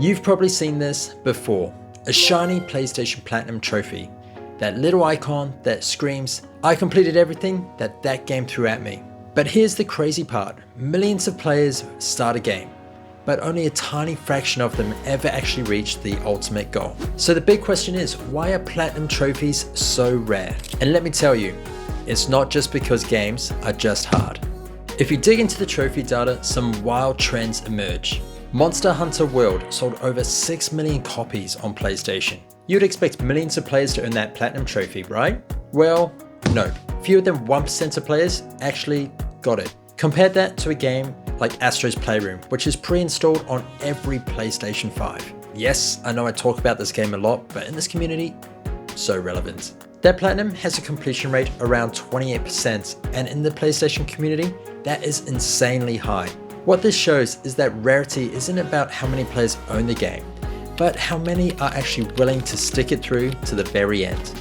You've probably seen this before, a shiny PlayStation Platinum trophy. That little icon that screams, I completed everything that game threw at me. But here's the crazy part, millions of players start a game, but only a tiny fraction of them ever actually reach the ultimate goal. So the big question is, why are Platinum trophies so rare? And let me tell you, it's not just because games are just hard. If you dig into the trophy data, some wild trends emerge. Monster Hunter World sold over 6 million copies on PlayStation. You'd expect millions of players to earn that Platinum trophy, right? Well, no. Fewer than 1% of players actually got it. Compare that to a game like Astro's Playroom, which is pre-installed on every PlayStation 5. Yes, I know I talk about this game a lot, but in this community, so relevant. That Platinum has a completion rate around 28%, and in the PlayStation community, that is insanely high. What this shows is that rarity isn't about how many players own the game, but how many are actually willing to stick it through to the very end.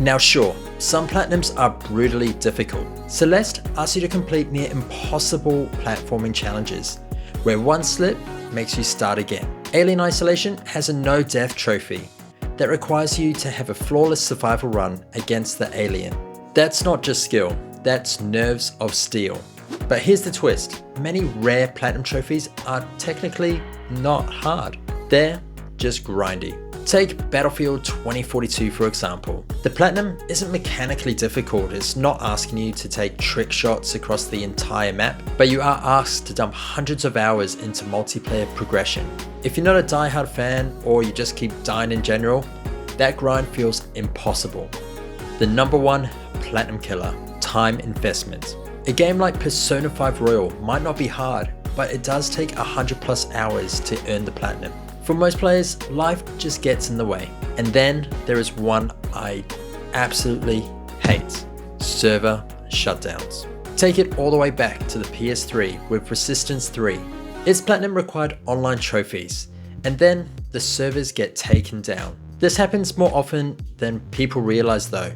Now sure, some Platinums are brutally difficult. Celeste asks you to complete near impossible platforming challenges, where one slip makes you start again. Alien Isolation has a no death trophy that requires you to have a flawless survival run against the alien. That's not just skill, that's nerves of steel. But here's the twist, many rare Platinum trophies are technically not hard. They're just grindy. Take Battlefield 2042 for example. The Platinum isn't mechanically difficult, it's not asking you to take trick shots across the entire map, but you are asked to dump hundreds of hours into multiplayer progression. If you're not a die-hard fan or you just keep dying in general, that grind feels impossible. The number one Platinum killer, time investment. A game like Persona 5 Royal might not be hard, but it does take 100+ hours to earn the Platinum. For most players, life just gets in the way. And then there is one I absolutely hate, server shutdowns. Take it all the way back to the PS3 with Resistance 3. Its Platinum required online trophies, and then the servers get taken down. This happens more often than people realize though,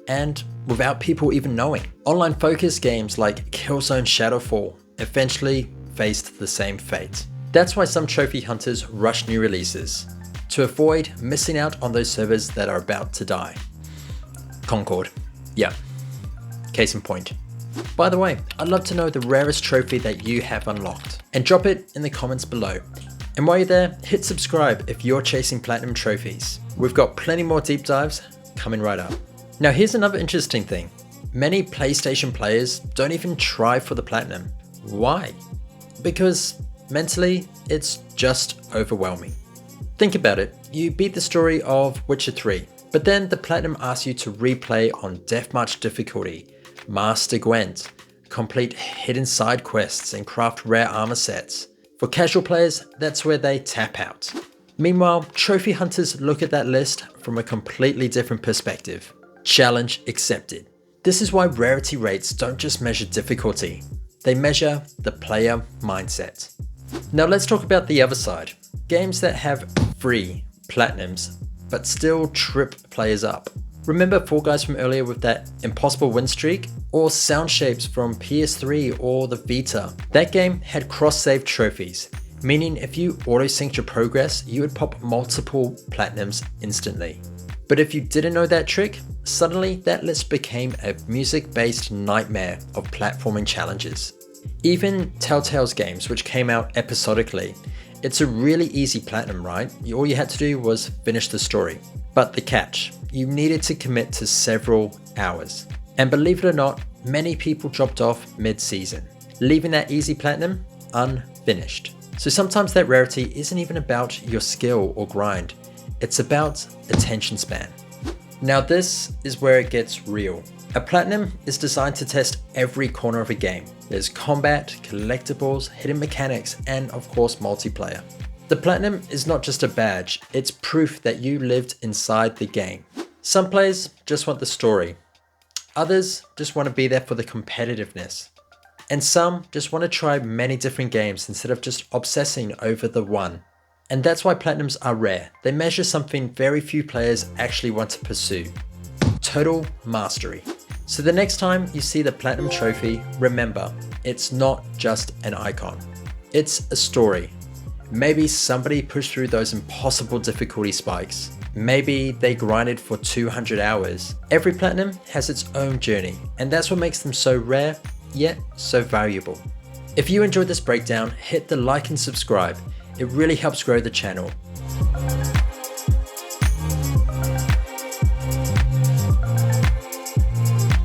and without people even knowing. Online focused games like Killzone Shadowfall eventually faced the same fate. That's why some trophy hunters rush new releases, to avoid missing out on those servers that are about to die. Concord. Yeah, case in point. By the way, I'd love to know the rarest trophy that you have unlocked, and drop it in the comments below. And while you're there, hit subscribe if you're chasing Platinum trophies. We've got plenty more deep dives coming right up. Now here's another interesting thing. Many PlayStation players don't even try for the Platinum. Why? Because mentally, it's just overwhelming. Think about it, you beat the story of Witcher 3, but then the Platinum asks you to replay on Deathmatch difficulty, master Gwent, complete hidden side quests and craft rare armor sets. For casual players, that's where they tap out. Meanwhile, trophy hunters look at that list from a completely different perspective. Challenge accepted. This is why rarity rates don't just measure difficulty, they measure the player mindset. Now let's talk about the other side. Games that have free Platinums, but still trip players up. Remember Fall Guys from earlier with that impossible win streak? Or Sound Shapes from PS3 or the Vita? That game had cross-save trophies, meaning if you auto-synced your progress, you would pop multiple Platinums instantly. But if you didn't know that trick, suddenly that list became a music-based nightmare of platforming challenges. Even Telltale's games, which came out episodically, it's a really easy Platinum, right? All you had to do was finish the story. But the catch, you needed to commit to several hours. And believe it or not, many people dropped off mid-season, leaving that easy Platinum unfinished. So sometimes that rarity isn't even about your skill or grind, it's about attention span. Now this is where it gets real. A Platinum is designed to test every corner of a game. There's combat, collectibles, hidden mechanics, and of course multiplayer. The Platinum is not just a badge, it's proof that you lived inside the game. Some players just want the story. Others just want to be there for the competitiveness. And some just want to try many different games instead of just obsessing over the one. And that's why Platinums are rare. They measure something very few players actually want to pursue. Total mastery. So the next time you see the Platinum trophy, remember, it's not just an icon. It's a story. Maybe somebody pushed through those impossible difficulty spikes. Maybe they grinded for 200 hours. Every platinum has its own journey, and that's what makes them so rare, yet so valuable. If you enjoyed this breakdown, hit the like and subscribe. It really helps grow the channel.